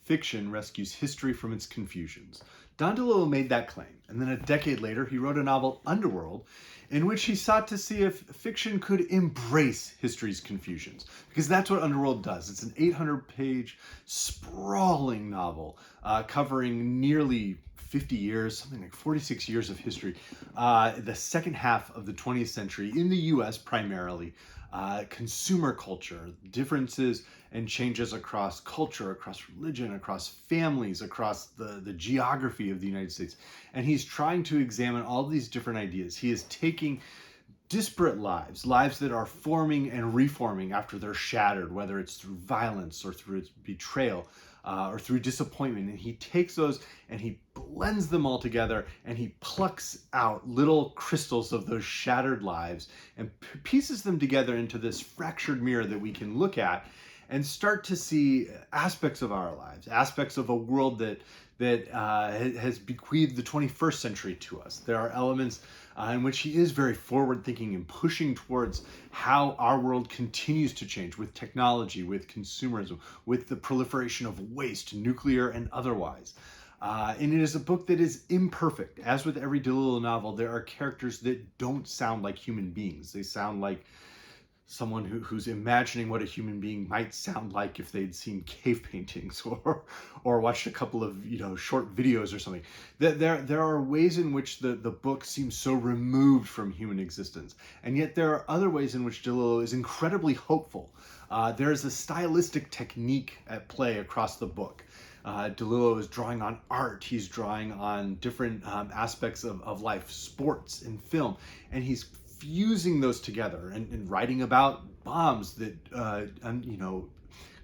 fiction rescues history from its confusions. Don DeLillo made that claim, and then a decade later he wrote a novel, Underworld, in which he sought to see if fiction could embrace history's confusions, because that's what Underworld does. It's an 800-page sprawling novel covering nearly 50 years, something like 46 years of history, the second half of the 20th century in the US primarily, consumer culture, differences and changes across culture, across religion, across families, across the geography of the United States. And he's trying to examine all these different ideas. He is taking disparate lives that are forming and reforming after they're shattered, whether it's through violence or through betrayal, or through disappointment. And he takes those and he blends them all together and he plucks out little crystals of those shattered lives and pieces them together into this fractured mirror that we can look at and start to see aspects of our lives, aspects of a world that has bequeathed the 21st century to us. There are elements in which he is very forward-thinking and pushing towards how our world continues to change with technology, with consumerism, with the proliferation of waste, nuclear and otherwise. And it is a book that is imperfect. As with every DeLillo novel, there are characters that don't sound like human beings. They sound like someone who's imagining what a human being might sound like if they'd seen cave paintings or watched a couple of short videos or something. There are ways in which the book seems so removed from human existence, and yet there are other ways in which DeLillo is incredibly hopeful. There is a stylistic technique at play across the book. DeLillo is drawing on art, he's drawing on different aspects of life, sports and film, and he's fusing those together and writing about bombs that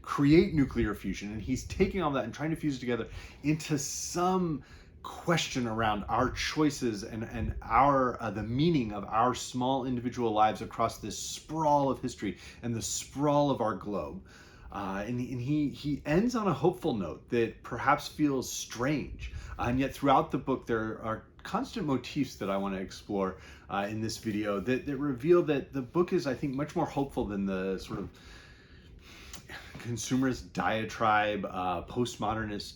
create nuclear fusion. And he's taking all that and trying to fuse it together into some question around our choices and our the meaning of our small individual lives across this sprawl of history and the sprawl of our globe. And he ends on a hopeful note that perhaps feels strange. And yet throughout the book, there are constant motifs that I want to explore in this video that reveal that the book is, I think, much more hopeful than the sort of consumerist diatribe, postmodernist,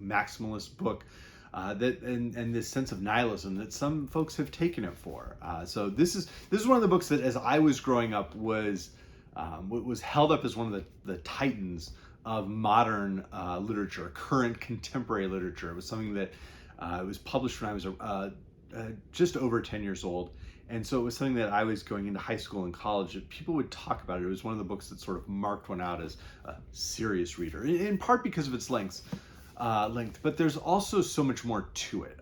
maximalist book and this sense of nihilism that some folks have taken it for. So this is one of the books that, as I was growing up, was held up as one of the titans of modern literature, current contemporary literature. It was something that it was published when I was just over 10 years old. And so it was something that I was going into high school and college. People would talk about it. It was one of the books that sort of marked one out as a serious reader, in part because of its length. But there's also so much more to it.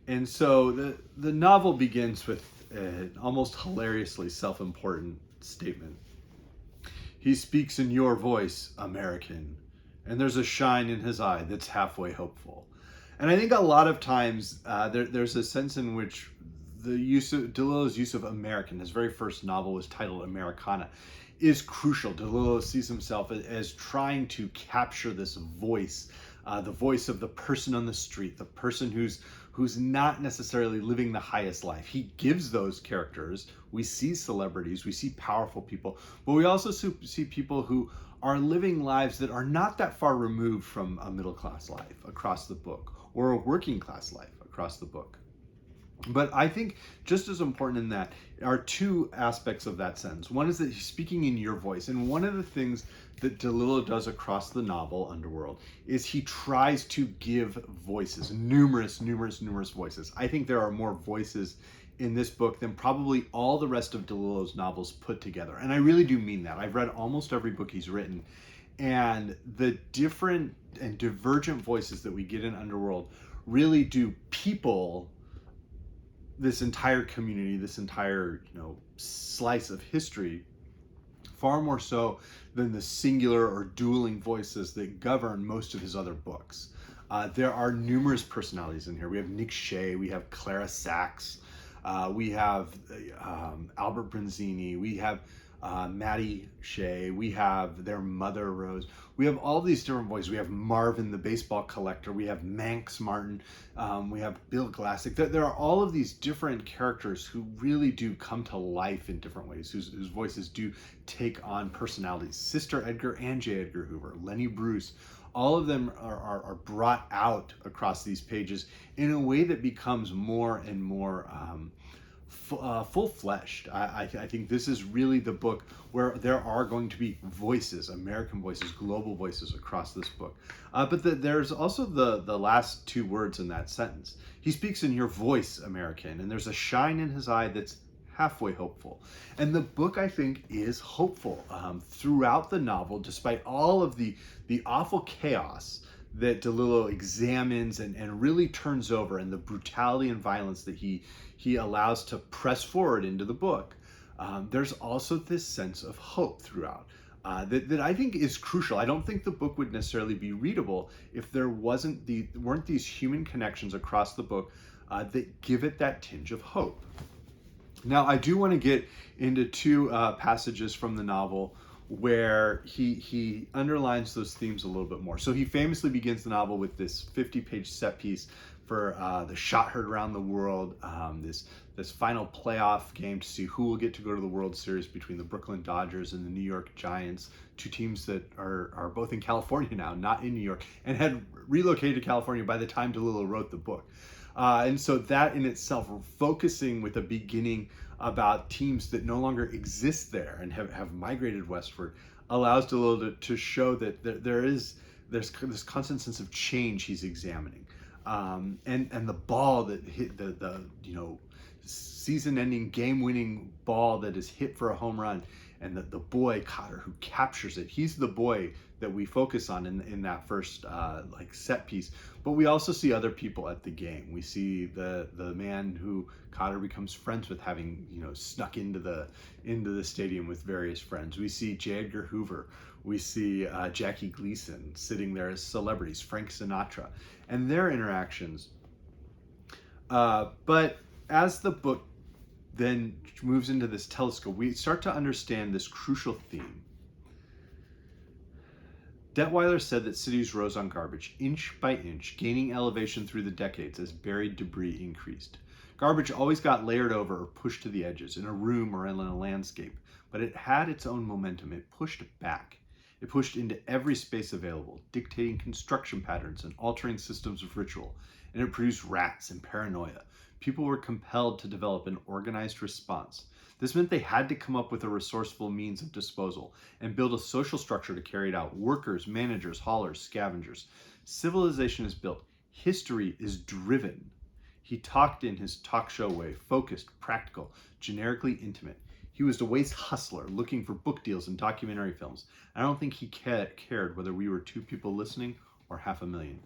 And so the novel begins with an almost hilariously self-important statement. He speaks in your voice, American, and there's a shine in his eye that's halfway hopeful. And I think a lot of times there's a sense in which the use of DeLillo's use of American, his very first novel was titled Americana, is crucial. DeLillo sees himself as trying to capture this voice, the voice of the person on the street, the person who's not necessarily living the highest life. He gives those characters. We see celebrities, we see powerful people, but we also see people who are living lives that are not that far removed from a middle-class life across the book, or a working-class life across the book. But I think just as important in that are two aspects of that sentence. One is that he's speaking in your voice. And one of the things that DeLillo does across the novel, Underworld, is he tries to give voices, numerous voices. I think there are more voices in this book than probably all the rest of DeLillo's novels put together. And I really do mean that. I've read almost every book he's written. And the different and divergent voices that we get in Underworld really do people this entire community, this entire slice of history, far more so than the singular or dueling voices that govern most of his other books. There are numerous personalities in here. We have Nick Shea, we have Clara Sachs, we have Albert Bronzini, we have Maddie Shea, we have their mother Rose, we have all these different voices. We have Marvin the baseball collector, we have Manx Martin, we have Bill Glassick. There are all of these different characters who really do come to life in different ways, whose voices do take on personalities. Sister Edgar and J. Edgar Hoover, Lenny Bruce, all of them are brought out across these pages in a way that becomes more and more full-fleshed. I think this is really the book where there are going to be voices, American voices, global voices across this book. But there's also the last two words in that sentence. He speaks in your voice, American, and there's a shine in his eye that's halfway hopeful. And the book, I think, is hopeful throughout the novel, despite all of the awful chaos that DeLillo examines and really turns over, and the brutality and violence that he allows to press forward into the book. There's also this sense of hope throughout that I think is crucial. I don't think the book would necessarily be readable if there weren't these human connections across the book that give it that tinge of hope. Now, I do want to get into two passages from the novel where he underlines those themes a little bit more. So he famously begins the novel with this 50-page set piece for the shot heard around the world, this final playoff game to see who will get to go to the World Series between the Brooklyn Dodgers and the New York Giants, two teams that are both in California now, not in New York, and had relocated to California by the time DeLillo wrote the book. And so that in itself, focusing with a beginning about teams that no longer exist there and have migrated westward, allows DeLillo to show that there's this constant sense of change he's examining. And the ball that hit the season-ending, game-winning ball that is hit for a home run, and the boy Cotter who captures it. He's the boy that we focus on in that first set piece. But we also see other people at the game. We see the man who Cotter becomes friends with, having snuck into the stadium with various friends. We see J. Edgar Hoover. We see Jackie Gleason sitting there as celebrities, Frank Sinatra, and their interactions. But as the book then moves into this telescope, we start to understand this crucial theme. Detweiler said that cities rose on garbage, inch by inch, gaining elevation through the decades as buried debris increased. Garbage always got layered over or pushed to the edges, in a room or in a landscape, but it had its own momentum. It pushed back. It pushed into every space available, dictating construction patterns and altering systems of ritual, and it produced rats and paranoia. People were compelled to develop an organized response. This meant they had to come up with a resourceful means of disposal and build a social structure to carry it out. Workers, managers, haulers, scavengers. Civilization is built. History is driven. He talked in his talk show way, focused, practical, generically intimate. He was a waste hustler looking for book deals and documentary films. I don't think he cared whether we were 2 people listening or 500,000.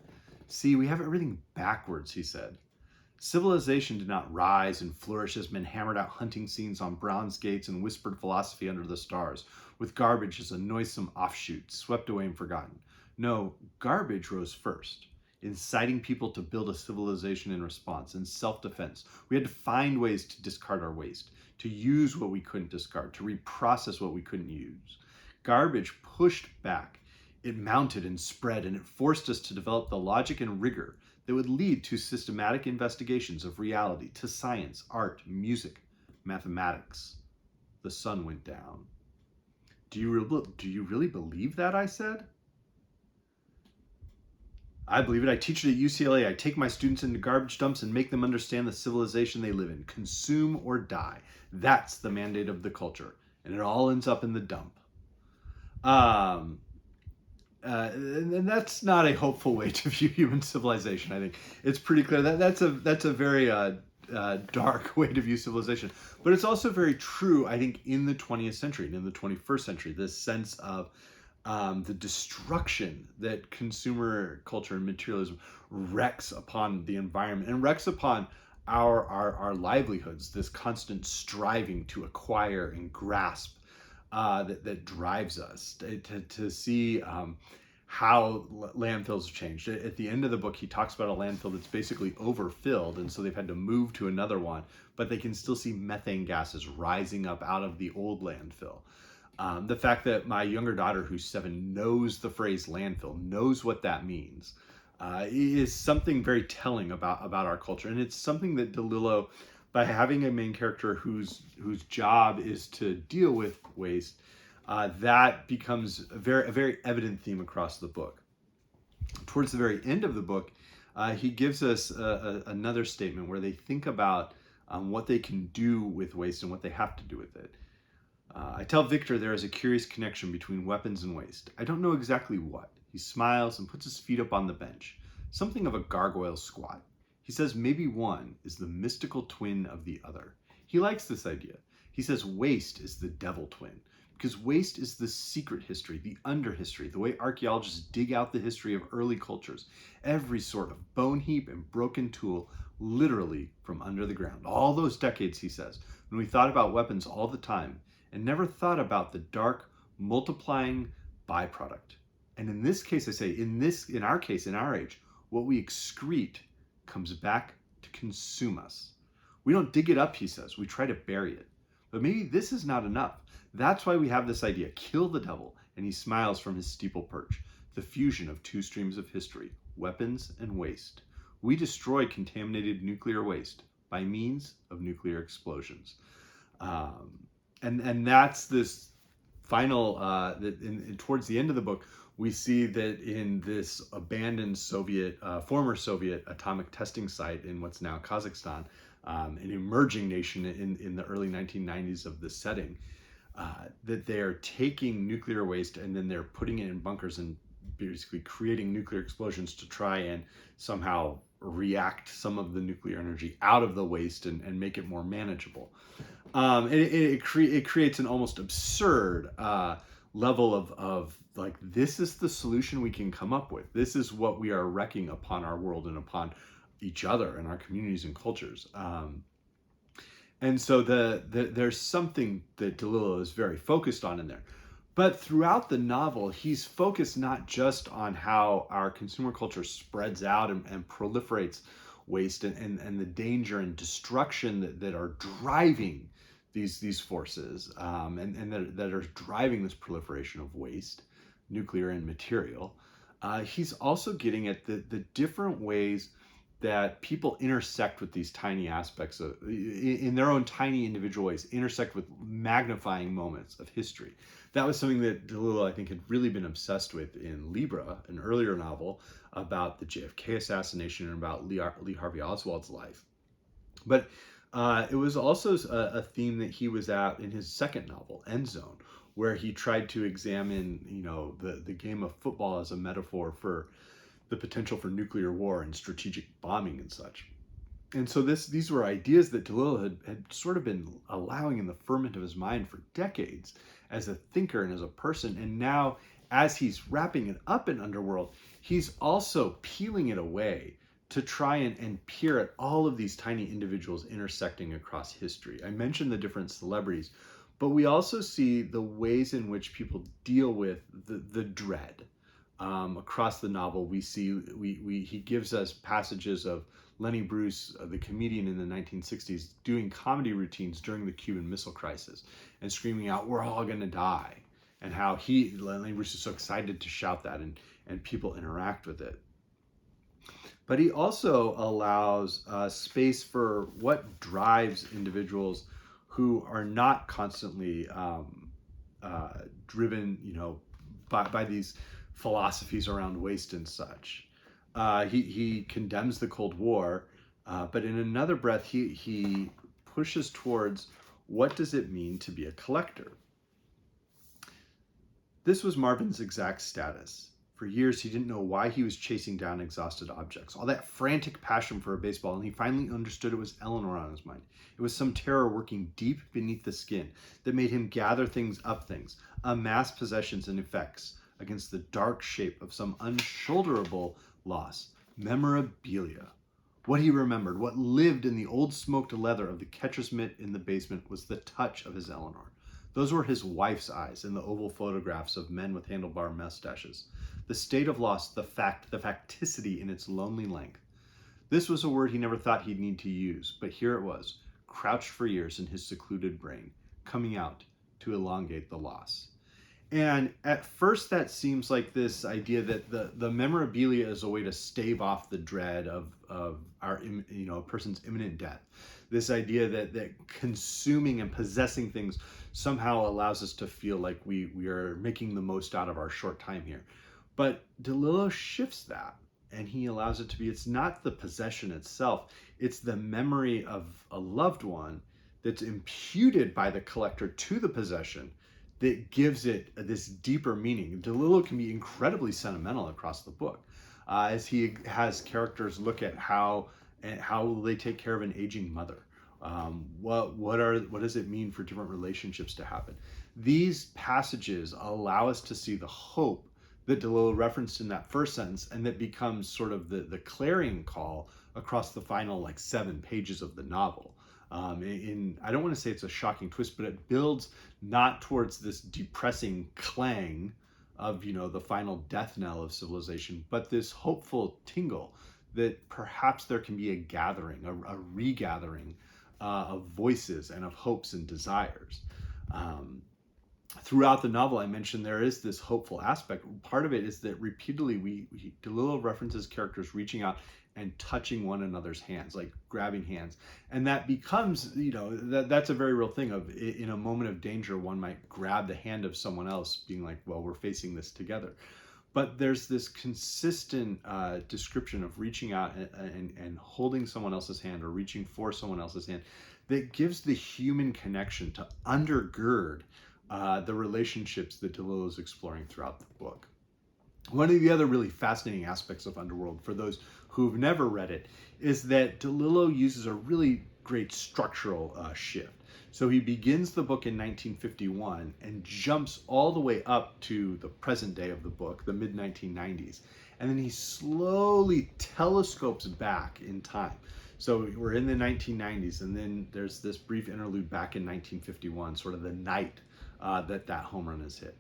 See, we have everything backwards, he said. Civilization did not rise and flourish as men hammered out hunting scenes on bronze gates and whispered philosophy under the stars, with garbage as a noisome offshoot, swept away and forgotten. No, garbage rose first, inciting people to build a civilization in response, in self-defense. We had to find ways to discard our waste, to use what we couldn't discard, to reprocess what we couldn't use. Garbage pushed back. It mounted and spread, and it forced us to develop the logic and rigor that would lead to systematic investigations of reality, to science, art, music, mathematics. The sun went down. Do you really believe that? I said. I believe it. I teach it at UCLA. I take my students into garbage dumps and make them understand the civilization they live in. Consume or die. That's the mandate of the culture. And it all ends up in the dump. And that's not a hopeful way to view human civilization. I think it's pretty clear that that's a very dark way to view civilization. But it's also very true, I think, in the 20th century and in the 21st century, this sense of the destruction that consumer culture and materialism wrecks upon the environment and wrecks upon our livelihoods, this constant striving to acquire and grasp that drives us to see how landfills have changed. At the end of the book, he talks about a landfill that's basically overfilled, and so they've had to move to another one, but they can still see methane gases rising up out of the old landfill. The fact that my younger daughter, who's 7, knows the phrase landfill, knows what that means, is something very telling about our culture. And it's something that DeLillo, by having a main character whose job is to deal with waste, that becomes a very evident theme across the book. Towards the very end of the book, he gives us another statement where they think about what they can do with waste and what they have to do with it. I tell Victor there is a curious connection between weapons and waste. I don't know exactly what. He smiles and puts his feet up on the bench, something of a gargoyle squat. He says maybe one is the mystical twin of the other. He likes this idea. He says waste is the devil twin, because waste is the secret history, the underhistory, the way archaeologists dig out the history of early cultures, every sort of bone heap and broken tool, literally from under the ground. All those decades, he says, when we thought about weapons all the time and never thought about the dark, multiplying byproduct. And in this case, I say, in our case, in our age, what we excrete comes back to consume us. We don't dig it up, he says, we try to bury it. But maybe this is not enough. That's why we have this idea, kill the devil, and he smiles from his steeple perch, the fusion of two streams of history, weapons and waste. We destroy contaminated nuclear waste by means of nuclear explosions. And that's this final, towards the end of the book, we see that in this abandoned former Soviet atomic testing site in what's now Kazakhstan, an emerging nation in the early 1990s of this setting, that they're taking nuclear waste and then they're putting it in bunkers and basically creating nuclear explosions to try and somehow react some of the nuclear energy out of the waste and make it more manageable. It creates an almost absurd level of like, this is the solution we can come up with. This is what we are wrecking upon our world and upon each other and our communities and cultures. And so there's something that DeLillo is very focused on in there. But throughout the novel, he's focused not just on how our consumer culture spreads out and proliferates waste and the danger and destruction that are driving these forces and that are driving this proliferation of waste, nuclear and material. He's also getting at the different ways that people intersect with these tiny aspects of, in their own tiny individual ways, intersect with magnifying moments of history. That was something that DeLillo, I think, had really been obsessed with in Libra, an earlier novel about the JFK assassination and about Lee Harvey Oswald's life. But it was also a theme that he was at in his second novel, End Zone, where he tried to examine, the game of football as a metaphor for the potential for nuclear war and strategic bombing and such. And so these were ideas that DeLillo had sort of been allowing in the ferment of his mind for decades as a thinker and as a person. And now, as he's wrapping it up in Underworld, he's also peeling it away to try and peer at all of these tiny individuals intersecting across history. I mentioned the different celebrities, but we also see the ways in which people deal with the dread. Across the novel, we see he gives us passages of Lenny Bruce, the comedian in the 1960s, doing comedy routines during the Cuban Missile Crisis and screaming out, "We're all gonna die," and how Lenny Bruce is so excited to shout that and people interact with it. But he also allows space for what drives individuals who are not constantly driven, by these philosophies around waste and such. He condemns the Cold War, but in another breath, he pushes towards what does it mean to be a collector. This was Marvin's exact status. For years, he didn't know why he was chasing down exhausted objects. All that frantic passion for a baseball, and he finally understood it was Eleanor on his mind. It was some terror working deep beneath the skin that made him gather things, amass possessions and effects against the dark shape of some unshoulderable loss. Memorabilia. What he remembered, what lived in the old smoked leather of the catcher's mitt in the basement, was the touch of his Eleanor. Those were his wife's eyes in the oval photographs of men with handlebar mustaches. The state of loss, the facticity in its lonely length. This was a word he never thought he'd need to use, but here it was, crouched for years in his secluded brain, coming out to elongate the loss. And at first that seems like this idea that the memorabilia is a way to stave off the dread of our, a person's imminent death. This idea that consuming and possessing things somehow allows us to feel like we are making the most out of our short time here. But DeLillo shifts that, and he allows it to be, it's not the possession itself, it's the memory of a loved one that's imputed by the collector to the possession that gives it this deeper meaning. DeLillo can be incredibly sentimental across the book, as he has characters look at how will they take care of an aging mother. What does it mean for different relationships to happen? These passages allow us to see the hope that DeLillo referenced in that first sentence, and that becomes sort of the clarion call across the final 7 pages of the novel. I don't want to say it's a shocking twist, but it builds not towards this depressing clang of the final death knell of civilization, but this hopeful tingle that perhaps there can be a gathering, a regathering of voices and of hopes and desires. Throughout the novel, I mentioned there is this hopeful aspect. Part of it is that repeatedly DeLillo references characters reaching out and touching one another's hands, like grabbing hands. And that becomes, that's a very real thing of, in a moment of danger, one might grab the hand of someone else, being like, well, we're facing this together. But there's this consistent description of reaching out and holding someone else's hand, or reaching for someone else's hand, that gives the human connection to undergird the relationships that DeLillo is exploring throughout the book. One of the other really fascinating aspects of Underworld, for those who've never read it, is that DeLillo uses a really great structural shift. So he begins the book in 1951 and jumps all the way up to the present day of the book, the mid-1990s. And then he slowly telescopes back in time. So we're in the 1990s, and then there's this brief interlude back in 1951, sort of the night that home run is hit.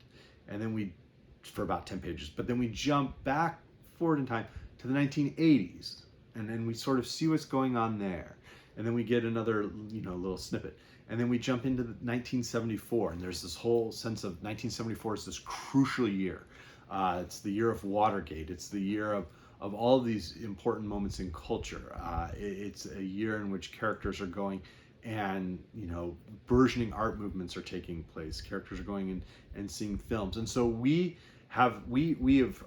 And then for about 10 pages, but then we jump back forward in time to the 1980s, and then we sort of see what's going on there. And then we get another, little snippet. And then we jump into 1974, and there's this whole sense of 1974 is this crucial year. It's the year of Watergate. It's the year of all of these important moments in culture. It's a year in which characters are going, and burgeoning art movements are taking place. Characters are going in and seeing films. And so we have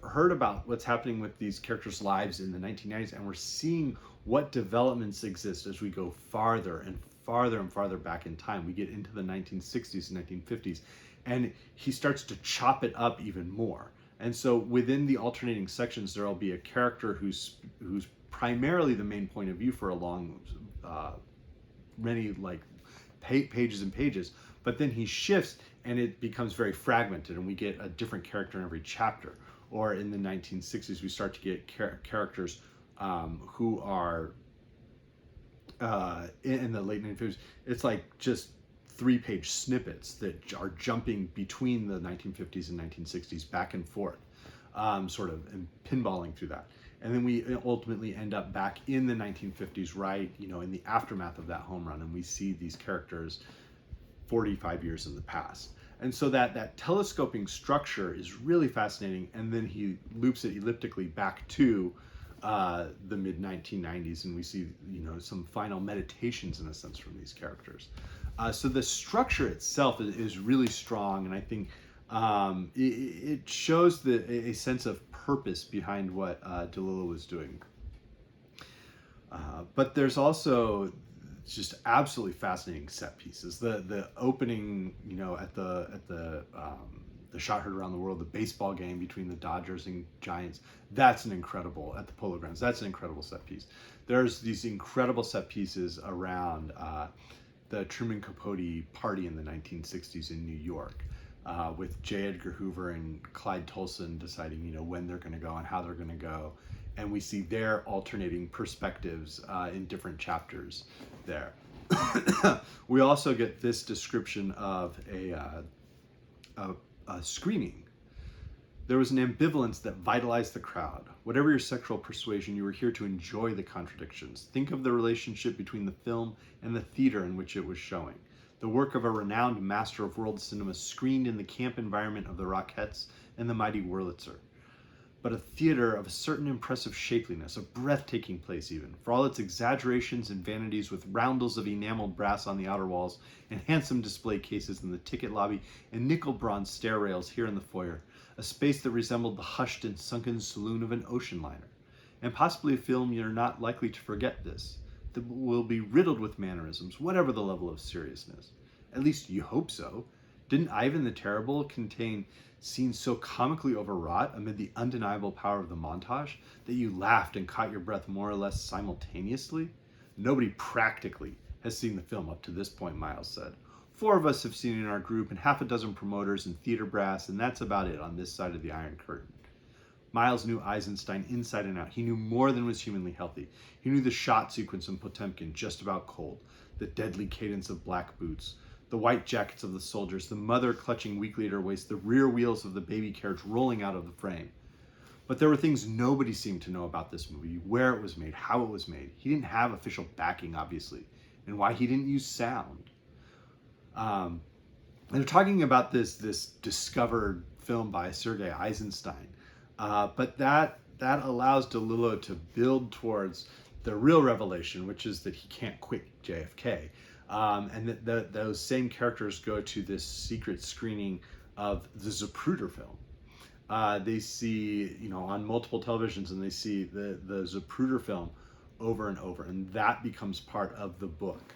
heard about what's happening with these characters' lives in the 1990s, and we're seeing what developments exist as we go farther and farther and farther back in time. We get into the 1960s and 1950s, and he starts to chop it up even more. And so within the alternating sections, there'll be a character who's primarily the main point of view for a long, many pages and pages, but then he shifts and it becomes very fragmented, and we get a different character in every chapter. Or in the 1960s, we start to get characters who are in the late 1950s. It's like just 3-page snippets that are jumping between the 1950s and 1960s back and forth, sort of, and pinballing through that. And then we ultimately end up back in the 1950s, right, in the aftermath of that home run, and we see these characters 45 years in the past. And so that telescoping structure is really fascinating, and then he loops it elliptically back to the mid-1990s, and we see some final meditations, in a sense, from these characters. So the structure itself is really strong, and I think it shows a sense of purpose behind what DeLillo was doing. But there's also just absolutely fascinating set pieces. The opening, at the shot heard around the world, the baseball game between the Dodgers and Giants, that's an incredible, at the Polo Grounds, that's an incredible set piece. There's these incredible set pieces around the Truman Capote party in the 1960s in New York, with J. Edgar Hoover and Clyde Tolson deciding, when they're going to go and how they're going to go. And we see their alternating perspectives in different chapters there. We also get this description of a screening. There was an ambivalence that vitalized the crowd. Whatever your sexual persuasion, you were here to enjoy the contradictions. Think of the relationship between the film and the theater in which it was showing. the work of a renowned master of world cinema screened in the camp environment of the Rockettes and the mighty Wurlitzer. But a theater of a certain impressive shapeliness, a breathtaking place even, for all its exaggerations and vanities, with roundels of enameled brass on the outer walls and handsome display cases in the ticket lobby and nickel bronze stair rails here in the foyer, a space that resembled the hushed and sunken saloon of an ocean liner. And possibly a film you're not likely to forget this, that will be riddled with mannerisms, whatever the level of seriousness. At least you hope so. Didn't Ivan the Terrible contain scenes so comically overwrought amid the undeniable power of the montage that you laughed and caught your breath more or less simultaneously? Nobody practically has seen the film up to this point, Miles said. 4 of us have seen it in our group, and half a dozen promoters and theater brass, and that's about it on this side of the Iron Curtain. Miles knew Eisenstein inside and out. He knew more than was humanly healthy. He knew the shot sequence in Potemkin just about cold, the deadly cadence of black boots, the white jackets of the soldiers, the mother clutching weakly at her waist, the rear wheels of the baby carriage rolling out of the frame. But there were things nobody seemed to know about this movie: where it was made, how it was made. He didn't have official backing, obviously, and why he didn't use sound. And they're talking about this discovered film by Sergei Eisenstein. But that allows DeLillo to build towards the real revelation, which is that he can't quit JFK. And that those same characters go to this secret screening of the Zapruder film. They see, on multiple televisions, and they see the Zapruder film over and over, and that becomes part of the book.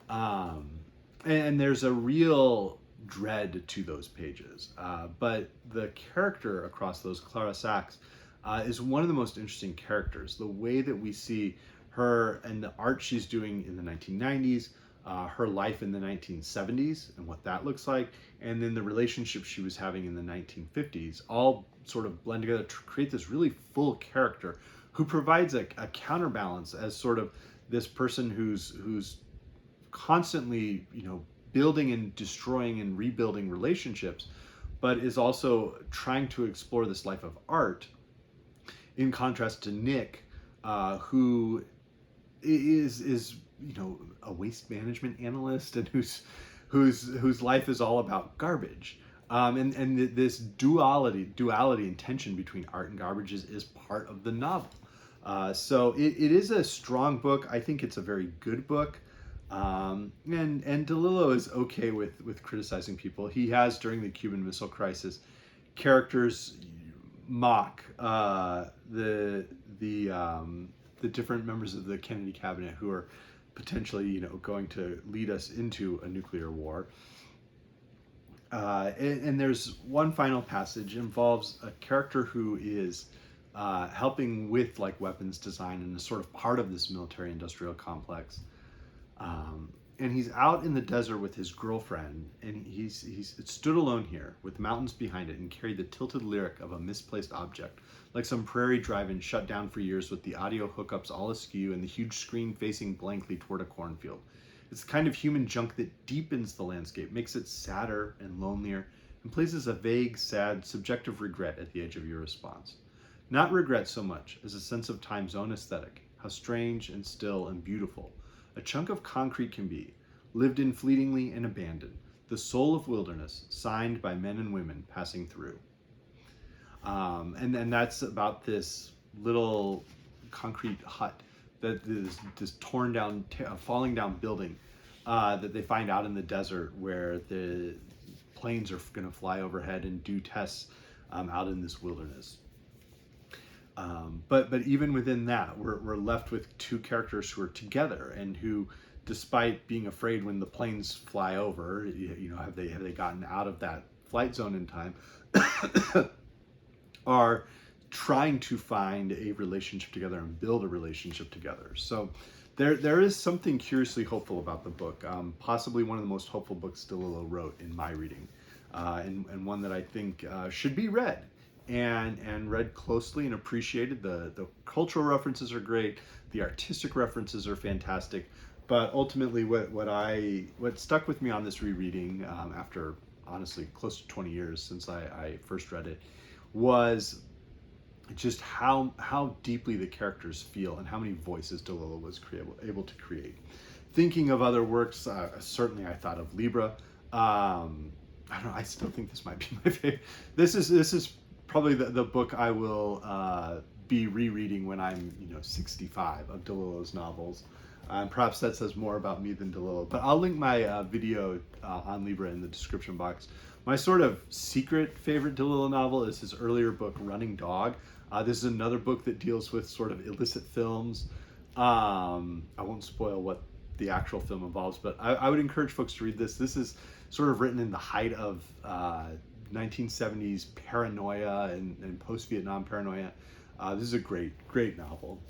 And there's a real dread to those pages. But the character across those, Clara Sachs, is one of the most interesting characters. The way that we see her and the art she's doing in the 1990s, her life in the 1970s and what that looks like, and then the relationship she was having in the 1950s, all sort of blend together to create this really full character who provides a counterbalance as sort of this person who's constantly, building and destroying and rebuilding relationships, but is also trying to explore this life of art, in contrast to Nick, who is a waste management analyst, and whose life is all about garbage. And this duality and tension between art and garbage is part of the novel. So it is a strong book. I think it's a very good book. And DeLillo is okay with criticizing people. He has, during the Cuban Missile Crisis, characters mock the different members of the Kennedy cabinet who are potentially, going to lead us into a nuclear war. And there's one final passage, involves a character who is helping with weapons design and is sort of part of this military-industrial complex. And he's out in the desert with his girlfriend, and he's stood alone here with mountains behind it and carried the tilted lyric of a misplaced object, like some prairie drive-in shut down for years with the audio hookups all askew and the huge screen facing blankly toward a cornfield. It's the kind of human junk that deepens the landscape, makes it sadder and lonelier, and places a vague, sad, subjective regret at the edge of your response. Not regret so much as a sense of time's own aesthetic, how strange and still and beautiful a chunk of concrete can be, lived in fleetingly and abandoned, the soul of wilderness, signed by men and women passing through. And that's about this little concrete hut that is this torn down, falling down building that they find out in the desert, where the planes are going to fly overhead and do tests out in this wilderness. But even within that, we're left with 2 characters who are together and who, despite being afraid when the planes fly over, have they gotten out of that flight zone in time, are trying to find a relationship together and build a relationship together. So there is something curiously hopeful about the book, possibly one of the most hopeful books DeLillo wrote in my reading, and one that I think should be read. And read closely and appreciated. The cultural references are great. The artistic references are fantastic. But ultimately, what stuck with me on this rereading, after honestly close to 20 years since I first read it, was just how deeply the characters feel and how many voices DeLillo was able to create. thinking of other works, certainly I thought of Libra. I don't know, I still think this might be my favorite. This is probably the book I will be rereading when I'm 65, of DeLillo's novels. Perhaps that says more about me than DeLillo, but I'll link my video on Libra in the description box. My sort of secret favorite DeLillo novel is his earlier book, Running Dog. This is another book that deals with sort of illicit films. I won't spoil what the actual film involves, but I would encourage folks to read this. This is sort of written in the height of 1970s paranoia and post-Vietnam paranoia. This is a great novel.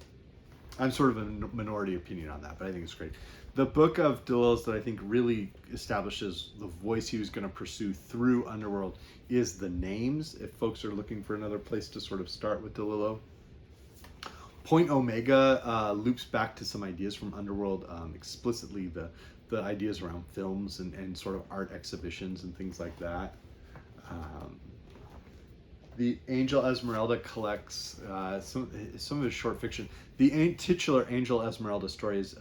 I'm sort of a minority opinion on that, but I think it's great. The book of DeLillo's that I think really establishes the voice he was going to pursue through Underworld is The Names, if folks are looking for another place to sort of start with DeLillo. Point Omega loops back to some ideas from Underworld, explicitly the ideas around films and sort of art exhibitions and things like that. The Angel Esmeralda collects some of his short fiction. The titular Angel Esmeralda story is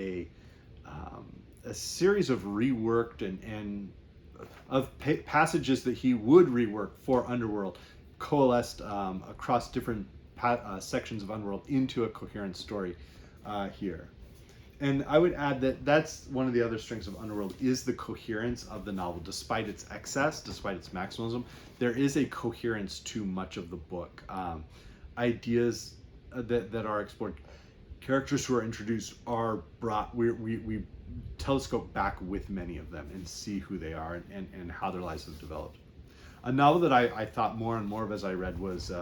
a series of reworked and of passages that he would rework for Underworld, coalesced across different sections of Underworld into a coherent story here. And I would add that that's one of the other strengths of Underworld is the coherence of the novel. Despite its excess, despite its maximalism, there is a coherence to much of the book. Ideas that are explored, characters who are introduced are brought, we telescope back with many of them and see who they are and how their lives have developed. A novel that I thought more and more of as I read was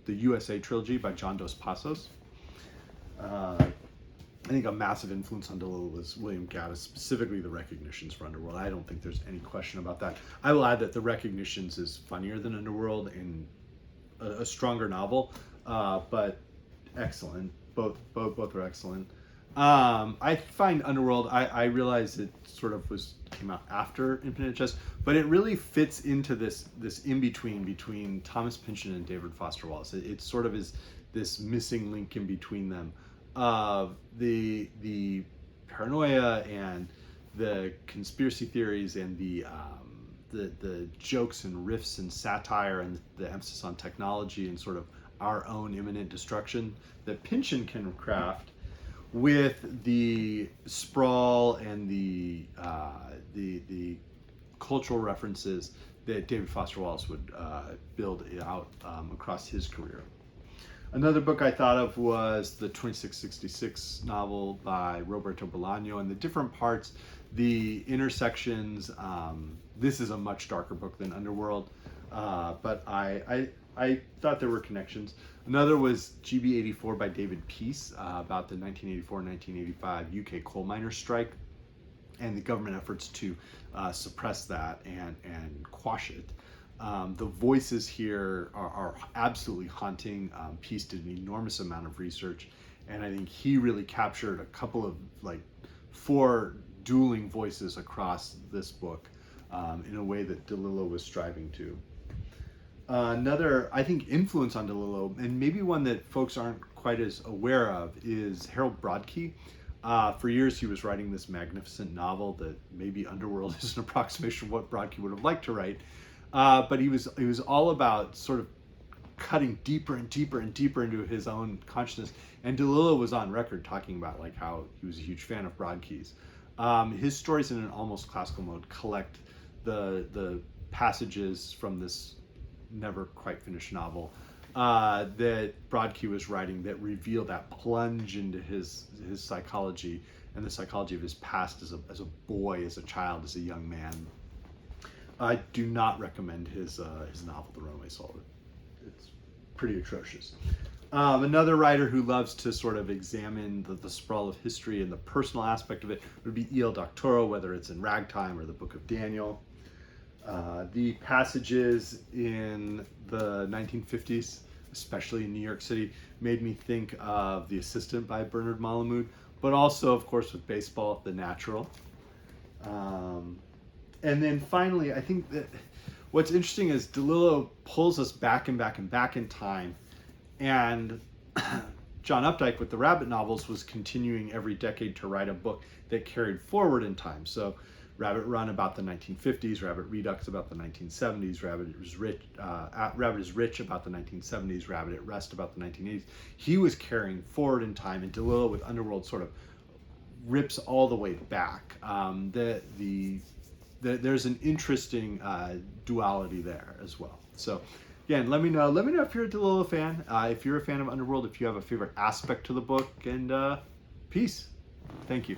the USA trilogy by John Dos Passos. I think a massive influence on DeLillo was William Gaddis, specifically the recognitions for Underworld. I don't think there's any question about that. I will add that the recognitions is funnier than Underworld and a stronger novel, but excellent. Both are excellent. I find Underworld, I realize it sort of came out after Infinite Jest, but it really fits into this in-between Thomas Pynchon and David Foster Wallace. It sort of is this missing link in between them of the paranoia and the conspiracy theories and the jokes and riffs and satire and the emphasis on technology and sort of our own imminent destruction that Pynchon can craft, with the sprawl and the cultural references that David Foster Wallace would build out across his career. Another book I thought of was the 2666 novel by Roberto Bolaño, and the different parts, the intersections. This is a much darker book than Underworld, but I thought there were connections. Another was GB84 by David Peace, about the 1984-1985 UK coal miners' strike and the government efforts to suppress that and quash it. The voices here are absolutely haunting. Peace did an enormous amount of research, and I think he really captured a couple of, like, 4 dueling voices across this book in a way that DeLillo was striving to. Another, I think, influence on DeLillo, and maybe one that folks aren't quite as aware of, is Harold Brodkey. For years he was writing this magnificent novel that maybe Underworld is an approximation of what Brodkey would have liked to write. But he was all about sort of cutting deeper and deeper and deeper into his own consciousness. And DeLillo was on record talking about like how he was a huge fan of Brodkey's. His stories in an almost classical mode collect the passages from this never quite finished novel that Brodkey was writing that reveal that plunge into his psychology and the psychology of his past as a boy, as a child, as a young man. I do not recommend his novel, The Runaway Soul. It's pretty atrocious. Another writer who loves to sort of examine the sprawl of history and the personal aspect of it would be E.L. Doctorow, whether it's in Ragtime or the Book of Daniel. The passages in the 1950s, especially in New York City, made me think of The Assistant by Bernard Malamud, but also, of course, with baseball, The Natural. And then finally, I think that what's interesting is DeLillo pulls us back and back and back in time, and John Updike with the Rabbit novels was continuing every decade to write a book that carried forward in time. So Rabbit Run about the 1950s, Rabbit Redux about the 1970s, Rabbit is Rich about the 1970s, Rabbit at Rest about the 1980s. He was carrying forward in time, and DeLillo with Underworld sort of rips all the way back. There's an interesting duality there as well. So again, let me know if you're a DeLillo fan, if you're a fan of Underworld, if you have a favorite aspect to the book, and peace. Thank you.